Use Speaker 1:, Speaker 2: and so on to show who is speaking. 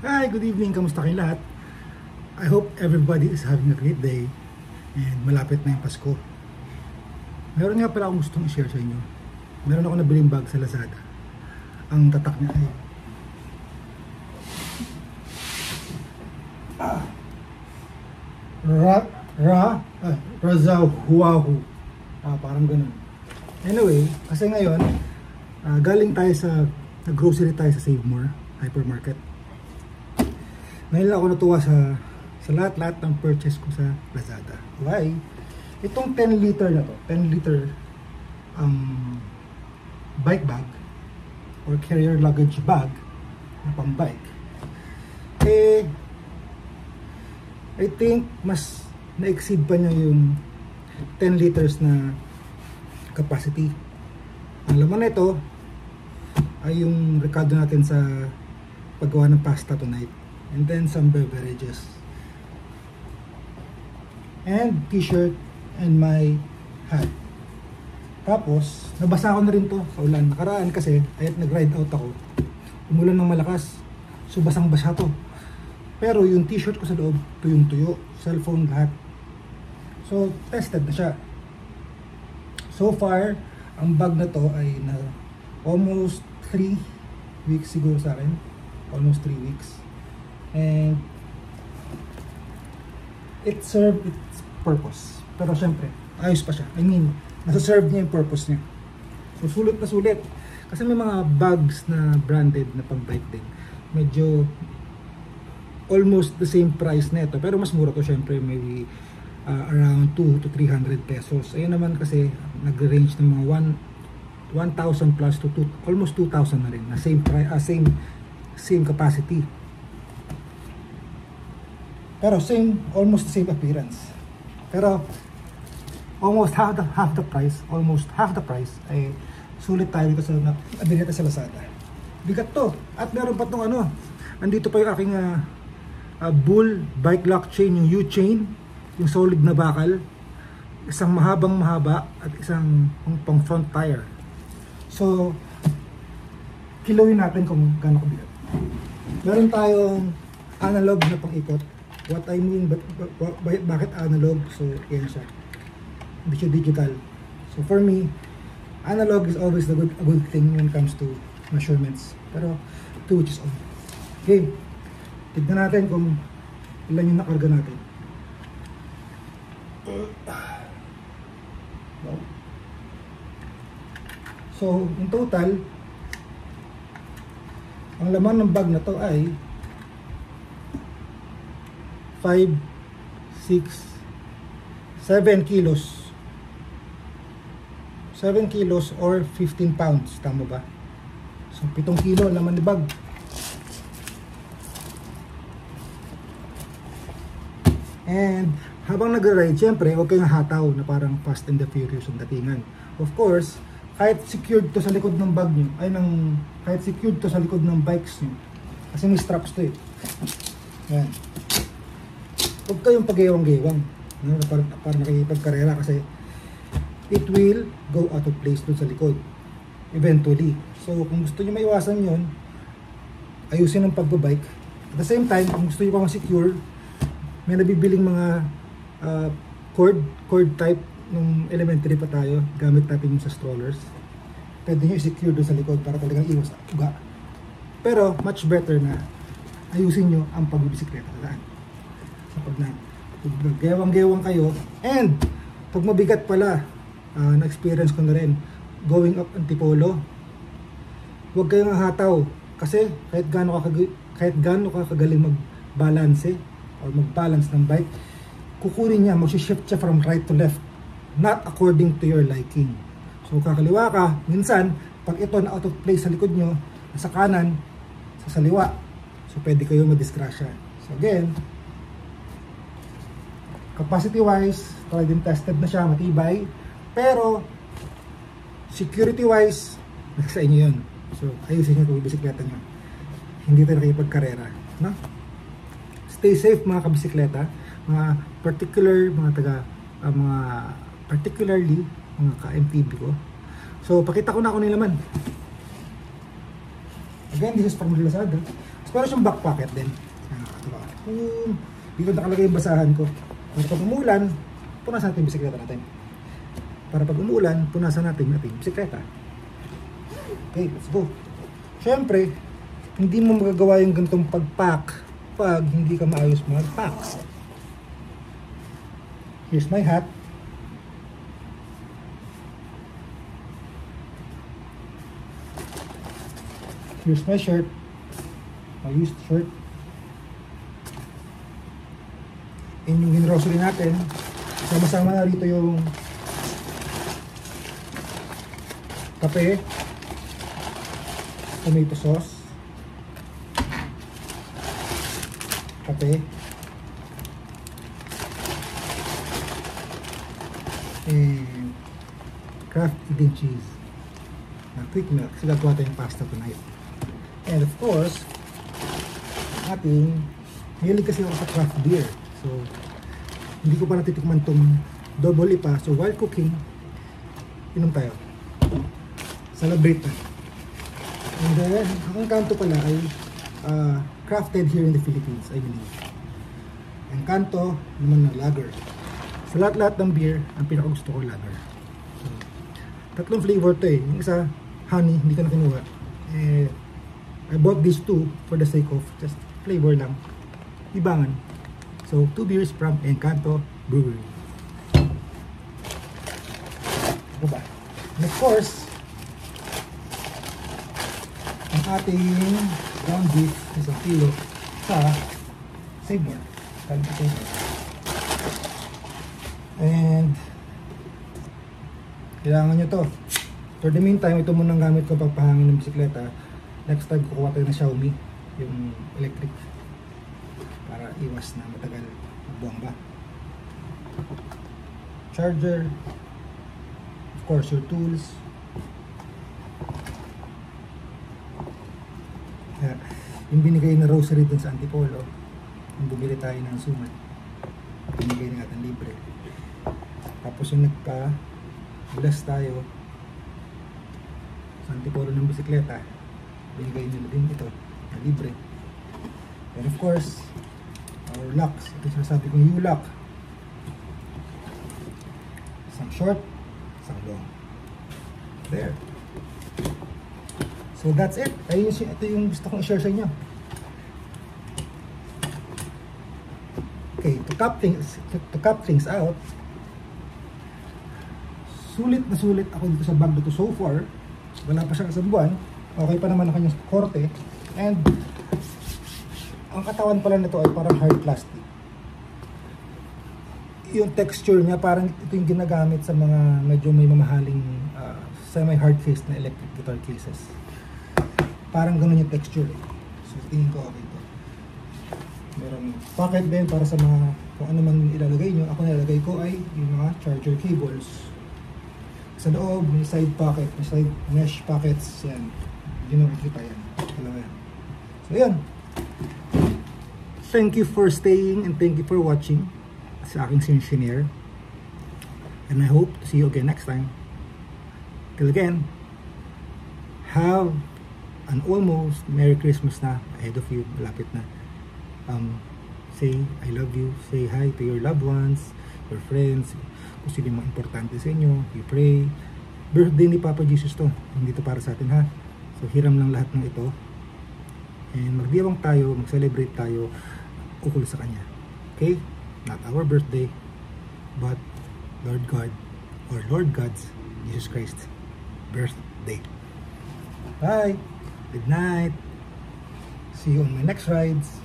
Speaker 1: Hi, good evening. Kamusta kayong lahat? I hope everybody is having a great day and malapit na yung Pasko. Meron nga pala akong gustong i-share sa inyo. Meron ako nabiling bag sa Lazada. Ang tatak niya ay Razahuahu. Parang ganun. Anyway, kasi ngayon galing tayo nag-grocery tayo sa Save More hypermarket. Ngayon lang ako natuwa sa lahat-lahat ng purchase ko sa Lazada. Why? Itong 10 liter na to, 10 liter bike bag or carrier luggage bag na pang bike, I think mas na-exceed pa niya yung 10 liters na capacity. Ang laman nito ay yung rekado natin sa paggawa ng pasta tonight. And then some beverages. And t-shirt and my hat. Tapos, nabasa ko na rin to sa ulan. Nakaraan kasi, ayat nag-ride out ako. Umulan ng malakas. So, basang-basa to. Pero yung t-shirt ko sa loob, tuyong-tuyo. Cellphone, lahat. So, tested na siya. So far, ang bag na to ay na almost 3 weeks siguro sa akin. Almost 3 weeks. And it served its purpose. Pero syempre, ayos pa siya. I mean, nasa-serve niya yung purpose niya. So, sulit na sulit. Kasi may mga bags na branded na pang-bike din. Medyo almost the same price na ito. Pero mas mura to syempre. Maybe around 2 to 300 pesos. Ayun naman kasi nag-range ng mga 1,000 plus to almost 2,000 na rin. Na same price, same capacity. Pero almost the same appearance. Pero almost half the price ay sulit tayo dito sa nabili natin sa Lazada. Bigat to. At meron pa tong andito pa yung aking Bull bike lock chain, yung U-chain, yung solid na bakal, isang mahaba at isang pang front tire. So kiloin natin kung gaano kabigat. Meron tayong analog na pang-ikot. What I mean, bakit analog? So, yan siya. Hindi siya digital. So, for me, analog is always a good thing when it comes to measurements. Pero, to which is on. Okay. Tignan natin kung ilan yung nakarga natin. So, in total, ang laman ng bag na to ay 5, 6, 7 kilos. 7 kilos or 15 pounds. Tama ba? So, 7 kilo laman ng bag. And, habang nag-ride, syempre, huwag kayong hataw na parang Fast and the Furious ang datingan. Of course, kahit secured to sa likod ng bag nyo, kahit secured to sa likod ng bikes nyo, kasi may straps to eh. Yan. Huwag kayong pag-gewang-gewang, para nakikipagkarera kasi it will go out of place dun sa likod eventually. So kung gusto nyo maiwasan yun, ayusin ang pagbabike. At the same time, kung gusto nyo pa ma-secure, may nabibiling mga cord type nung elementary pa tayo, gamit natin yung sa strollers. Pwede nyo i-secure dun sa likod para talagang iwas uga. Pero much better na ayusin nyo ang pagbibisikleta sa daan. Pag nag-gewang-gewang kayo, and pag mabigat pala, na-experience ko na rin going up Antipolo, huwag kayong hataw kasi kahit gaano ka kagaling mag-balance or mag-balance ng bike, kukunin niya, mag-shift siya from right to left, not according to your liking. So kakaliwa ka, minsan pag ito na out of place sa likod nyo, sa kanan, sa saliwa, so pwede kayo madisgrasya. So again, capacity wise, tried and tested na siya, matibay. Pero security wise, nasa inyo yun. So ayusin nyo kung bisikleta nyo. Hindi tayo nakipagkarera, no? Stay safe mga kabisikleta, particularly mga ka-MTB ko. So pakita ko na ako nilaman. Again, this is from Lazada. Pero siyang back pocket din. Dito nakalagay yung basahan ko. Para pag umulan, punasan natin yung bisikleta natin. Para pag umulan, punasan natin yung bisikleta. Okay, let's go. Siyempre, hindi mo magagawa yung ganitong pag-pack pag hindi ka maayos mag-pack. Here's my hat. Here's my shirt. My used shirt. And yung grocery natin, sama-sama na rito yung kape, tomato sauce, kape, and Kraft Eating cheese na quick milk. Sila gawa tayong pasta tonight. And of course, ating mahilig kasi ako sa craft beer. So, hindi ko pa natitikman tong double IPA. So, while cooking, inom tayo. Celebrate na. And then, ang Kanto pala ay crafted here in the Philippines, I believe. Ang Kanto naman na lager. Sa lahat-lahat ng beer, ang pinakagusto ko lager. So, tatlong flavor to eh. Yung isa, honey, hindi ko na kinuha. I bought these two for the sake of just flavor lang. Ibangan. So, 2 beers from Encanto Brewery. Ano ba? And of course, ang ating ground beef isang kilo sa Save More. And kailangan nyo to. For the meantime, ito muna ang gamit ko pagpahangin ng bisikleta. Next time, kukuha tayo ng Xiaomi, yung electric, para iwas na matagal magbuwang ba. Charger, of course your tools. Yung binigay na rosary dun sa Antipolo, yung bumili tayo ng sumat, binigay na natin libre. Tapos yung nagpa-bless tayo sa Antipolo ng bisikleta, binigay nila din ito na libre. And of course, our locks. Ito yung sinasabi kong U-lock. Isang short, isang long. There. So that's it. Ito yung gusto kong i-share sa inyo. Okay, to cap things out, sulit na sulit ako dito sa bag na to so far. Wala pa siyang isang buwan. Okay pa naman ang kanyang korte. And ang katawan pala nito ay parang hard plastic. Yung texture niya parang ito yung ginagamit sa mga medyo may mamahaling semi-hard case na electric guitar cases. Parang ganun yung texture. So tingin ko okay ito. Meron pocket din para sa mga kung ano man ilalagay nyo. Ako nilalagay ko ay yung mga charger cables. Sa loob, may side pocket, may side mesh pockets. Yan. Hindi na makikita yan. Dalawa yan. So yan. Thank you for staying and thank you for watching sa aking sinishare. And I hope to see you again next time. Till again, have an almost Merry Christmas na ahead of you. Malapit na. Say I love you. Say hi to your loved ones, your friends, kung sino yung mga importante sa inyo. You pray. Birthday ni Papa Jesus to. Hindi to para sa atin ha. So hiram lang lahat ng ito. And magdiwang tayo, mag-celebrate tayo ukol sa Kanya. Okay? Not our birthday, but Lord God, or Lord God's, Jesus Christ, birthday. Bye! Good night! See you on my next rides!